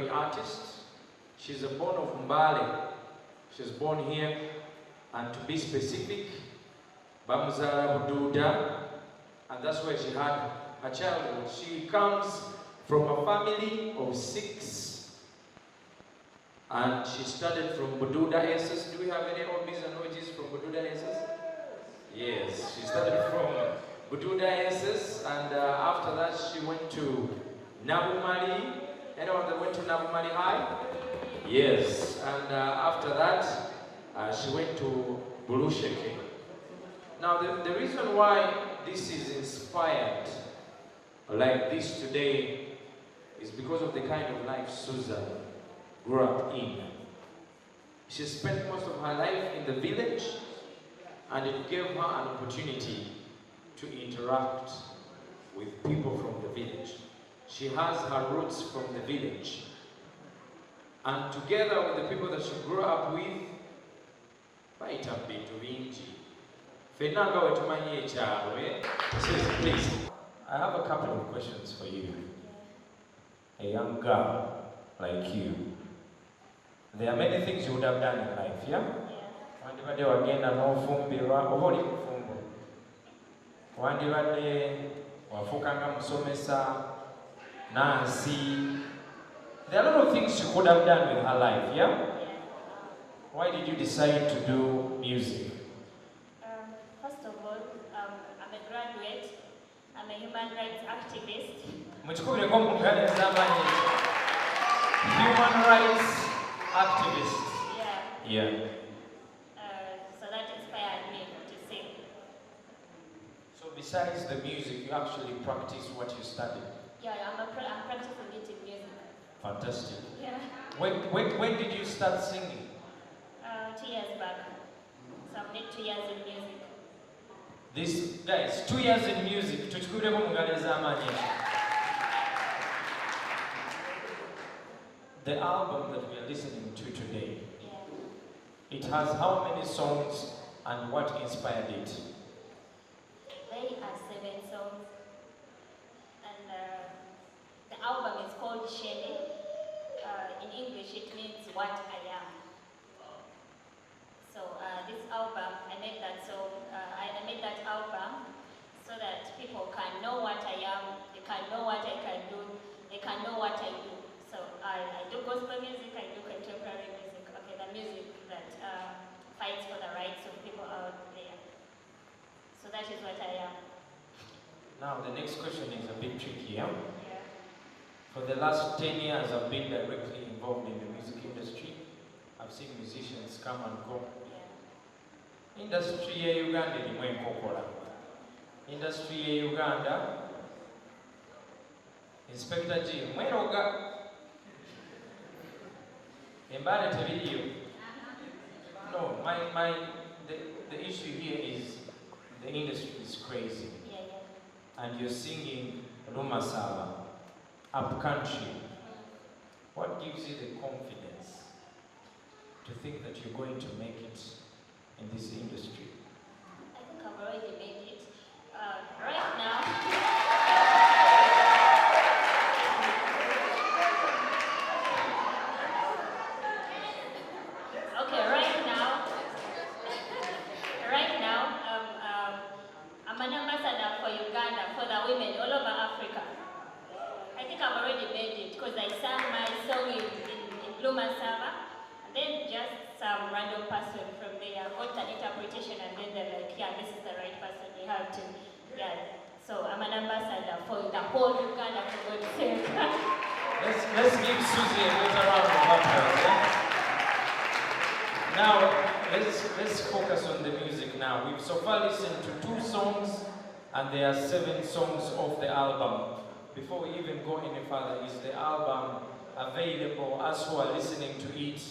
contemporary artist. She's a born of Mbale. She's born here, and to be specific, Bamuzara Bududa, and that's where she had her childhood. She comes from a family of 6, and she started from Bududa SS. Do we have any hobbies and origins from Bududa SS? Yes, she started from Bududa SS, and after that she went to Nabumali. Anyone that went to Nabumali High? Yes, and after that she went to Bulusheke. Now the reason why this is inspired like this today is because of the kind of life Susan grew up in. She spent most of her life in the village, and it gave her an opportunity to interact with people from the village. She has her roots from the village. And together with the people that she grew up with, please, I have a couple of questions for you. A young girl like you. There are many things you would have done in life, yeah? Wandibadde wagenda n'ofumbirwa oba oli mufumbo. Wandibadde wafukanga musomesa, nansi. There are a lot of things she could have done with her life, yeah? Why did you decide to do music? First of all, I'm a graduate. I'm a human rights activist. Human rights activist. Yeah. So that inspired me to sing. So besides the music, you actually practice what you studied? Yeah, I'm practicing it in music. Fantastic. Yeah. When did you start singing? 2 years back. So I'm did 2 years in music. This, guys, 2 years in music. The album that we are listening to today, it has how many songs and what inspired it? They are 7 songs. And the album is called Shendi. In English, it means what I am. So this album, I made that song. I made that album so that people can know what I am. They can know what I can do. They can know what I do. So I do gospel music. I do contemporary music. Okay, the music that fights for the rights of people out there. So that is what I am. Now the next question is a bit tricky. Yeah? For the last 10 years, I've been directly involved in the music industry. I've seen musicians come and go. Industry ya Uganda ni mwenkokola. Industry ya Uganda, Inspector G, mweroga. Embale tebiriyo. No, the issue here is the industry is crazy. And you're singing Rumasala, up country. What gives you the confidence to think that you're going to make it in this industry? I think I've already made it. Right now, I'm an ambassador for Uganda, for the women all over Africa. I think I've already made it because I sang my song in Lumasava, and then just some random person from there got an interpretation, and then they're like, yeah, this is the right person, we have to, yeah. So I'm an ambassador for the whole Uganda, for God's sake. Let's give Susie a better round of applause. Yeah? Now, let's focus on the music now. We've so far listened to 2 songs, and there are 7 songs off the album. Before we even go any further, is the album available? Us who are listening to it,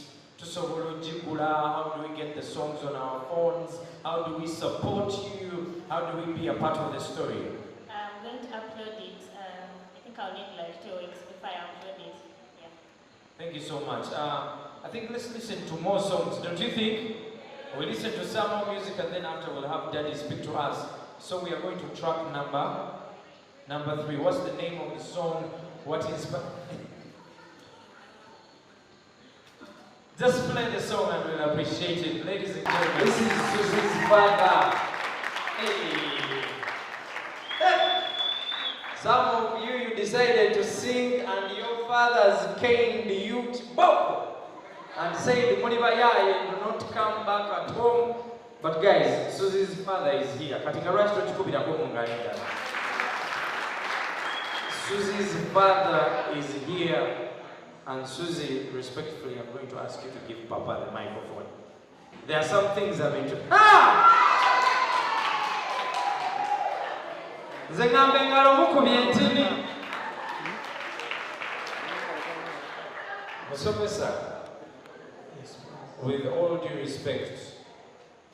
how do we get the songs on our phones? How do we support you? How do we be a part of the story? I'm going to upload it. I think I'll need like 2 weeks before I upload it. Yeah. Thank you so much. I think let's listen to more songs, don't you think? We'll listen to some more music, and then after we'll have Daddy speak to us. So we are going to track number 3. What's the name of the song? What is... Just play the song and we'll appreciate it. Ladies and gentlemen, This is Susie's father. hey. Hey. Some of you decided to sing and your fathers caned you to boko and said, "Munibayaye, do not come back at home." But guys, Susie's father is here. Katika rush to chukubira kwa mungalida. Susie's father is here. And Susie, respectfully, I'm going to ask you to give Papa the microphone. There are some things I'm into. With all due respect,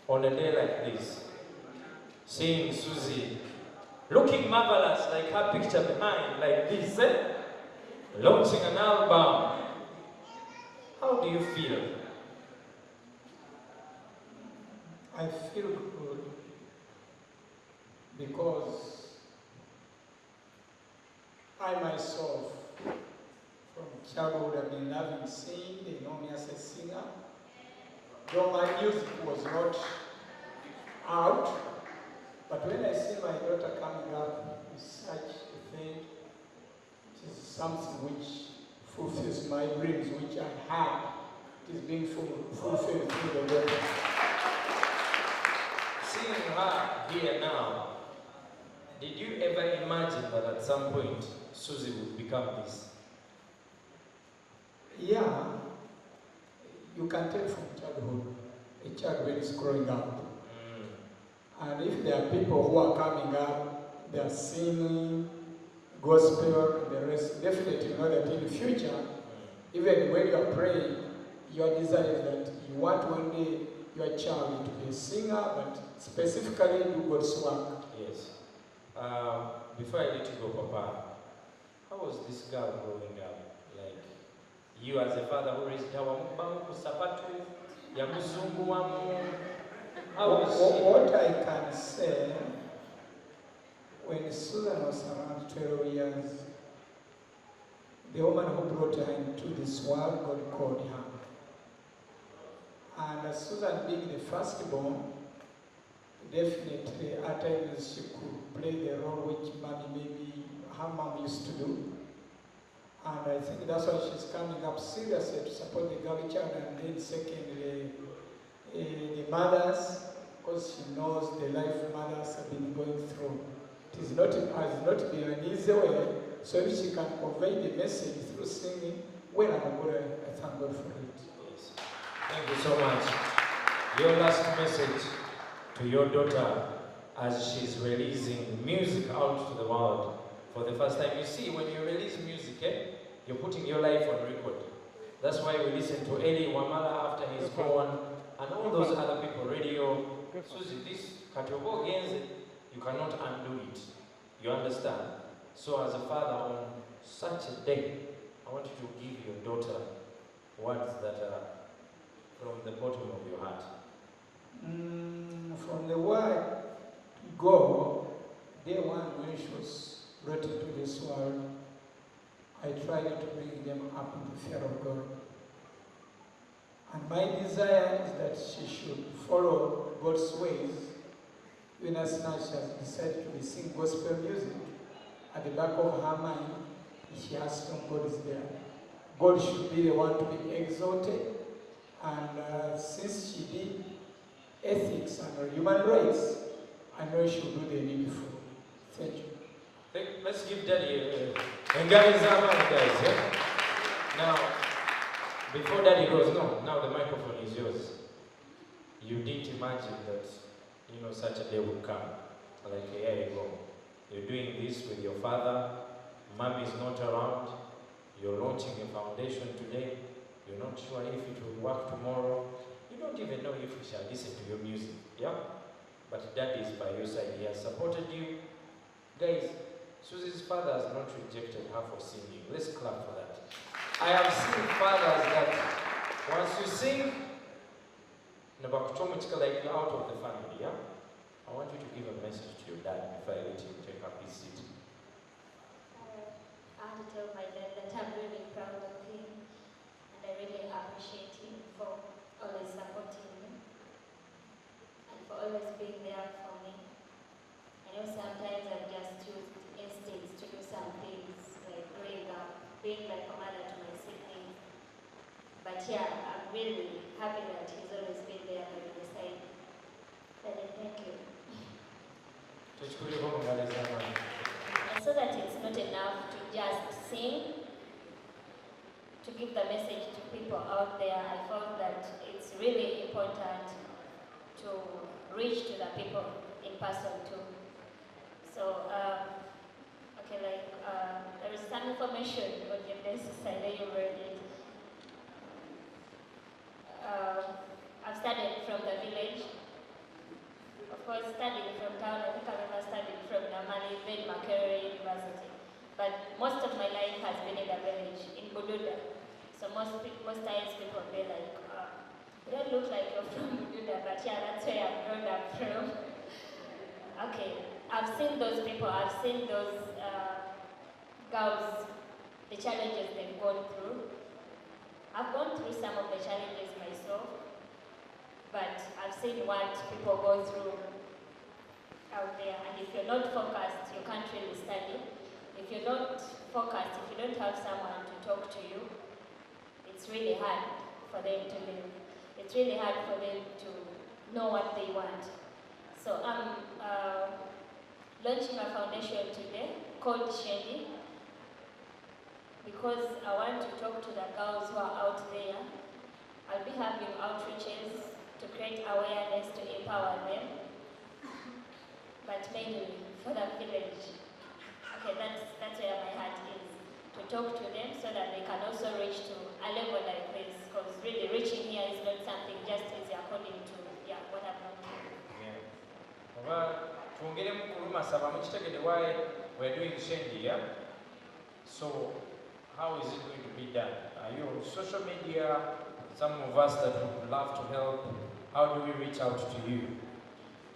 on a day like this, seeing Susie looking marvelous like her picture behind, like this, launching an album, how do you feel? I feel good because I myself, from childhood, have been loving singing. They know me as a singer. Though my music was not out, but when I see my daughter coming up with such a thing, it is something which fulfills my dreams, which I had. It is being fulfilled through the daughter. Seeing her here now, did you ever imagine that at some point Susie would become this? Yeah, you can tell from childhood, a child when is growing up. And if there are people who are coming up, they are singing gospel and the rest, definitely you know that in the future, even when you are praying, your desire is that you want one day your child to be a singer, but specifically do God's work. Yes. Before I let you go, Papa, how was this girl growing up? Like, you as a father who raised her, What I can say, when Susan was around 12 years, the woman who brought her into this world, God called her. And Susan being the firstborn, definitely at times she could play the role which mommy maybe her mom used to do. And I think that's why she's coming up seriously to support the girl child, and then secondly, the mothers, because she knows the life mothers have been going through. It has not been an easy way, so if she can convey the message through singing, well, I thank God for it. Yes. Thank you so much. Your last message to your daughter as she's releasing music out to the world for the first time. You see, when you release music, you're putting your life on record. That's why we listen to Eli Wamala after he's gone, and all those other people, radio. Susie, this Katobo Genze, you cannot undo it. You understand? So as a father on such a day, I want you to give your daughter words that are from the bottom of your heart. From the word go, day one when she was brought into this world, I tried to bring them up in the fear of God. And my desire is that she should follow God's ways. Even as now she has decided to sing gospel music, at the back of her mind, she has known God is there. God should be the one to be exalted. And since she did ethics and human rights, I know she will do the needful. Thank you. Let's give Daddy and guys, guys. Now, before Daddy goes, no, now the microphone is yours. You didn't imagine that, such a day would come, like a year ago. You're doing this with your father, Mom is not around, you're launching a foundation today, you're not sure if it will work tomorrow, you don't even know if we shall listen to your music, yeah? But Daddy is by your side, he has supported you. Guys, Susie's father has not rejected her for singing. Let's clap for that. I have seen fathers that once you sing, like you're out of the family, yeah? I want you to give a message to your dad before I let him take up his seat. I want to tell my dad that I'm really proud of him and I really appreciate him for always been there for me. I know sometimes I've just used instincts to do some things, like growing up, being like a mother to my siblings. But yeah, I'm really happy that he's always been there by my side. Daddy, thank you. And so that it's not enough to just sing, to give the message to people out there, I found that it's really important to reach to the people in person too. So, there is some information on your desk, I know you read it. I've studied from the village. Of course, studying from town, I think I've ever studied from Namali, then Makerere University. But most of my life has been in the village, in Bududa. So most times people be like, you don't look like you're from Bududa, but yeah, that's where I've grown up from. Okay, I've seen those people, I've seen those girls, the challenges they've gone through. I've gone through some of the challenges myself, but I've seen what people go through out there. And if you're not focused, you can't really study. If you're not focused, if you don't have someone to talk to you, it's really hard for them to live. It's really hard for them to know what they want. So I'm launching a foundation today called Shendi, because I want to talk to the girls who are out there. I'll be having outreaches to create awareness, to empower them, but mainly for the village. Okay, that's where my heart is, to talk to them so that they can also reach to a level like this, because really reaching here is not something just easy according to what I've gone through. Why we're doing Shendi, yeah? So how is it going to be done? Are you on social media? Some of us that would love to help, how do we reach out to you?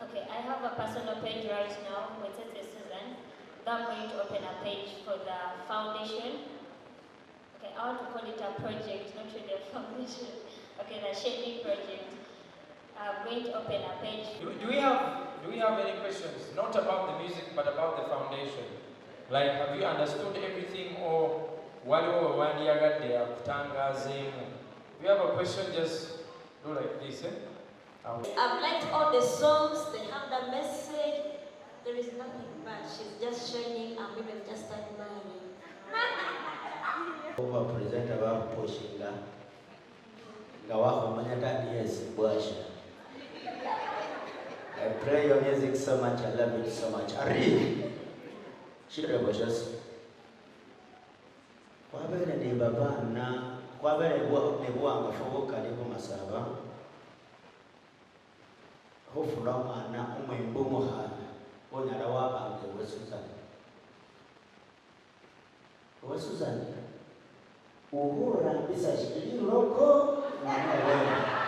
Okay, I have a personal page right now with Susan. I'm going to open a page for the foundation. Okay, I want to call it a project, not really a foundation. Okay, the Shendi project. I'm going to open a page. Do we have any questions? Not about the music, but about the foundation. Like, have you understood everything, or waliwo wandiyagadde akutangazeemu? If you have a question, just do like this. I've liked all the songs, they have the message. There is nothing bad. She's just shining and women just admiring. Over present about Poshinga. Gawaha Manyata, yes, Buasha. I play your music so much, I love it so much. I read. She rebels. Kwabere ni baba na kwabere ne bwanga foboka ne kumasaba. Hofula mwana umwembo muhana. Onyala wabange we Susan. We Susan. Uhura bisa shikili loko na wewe.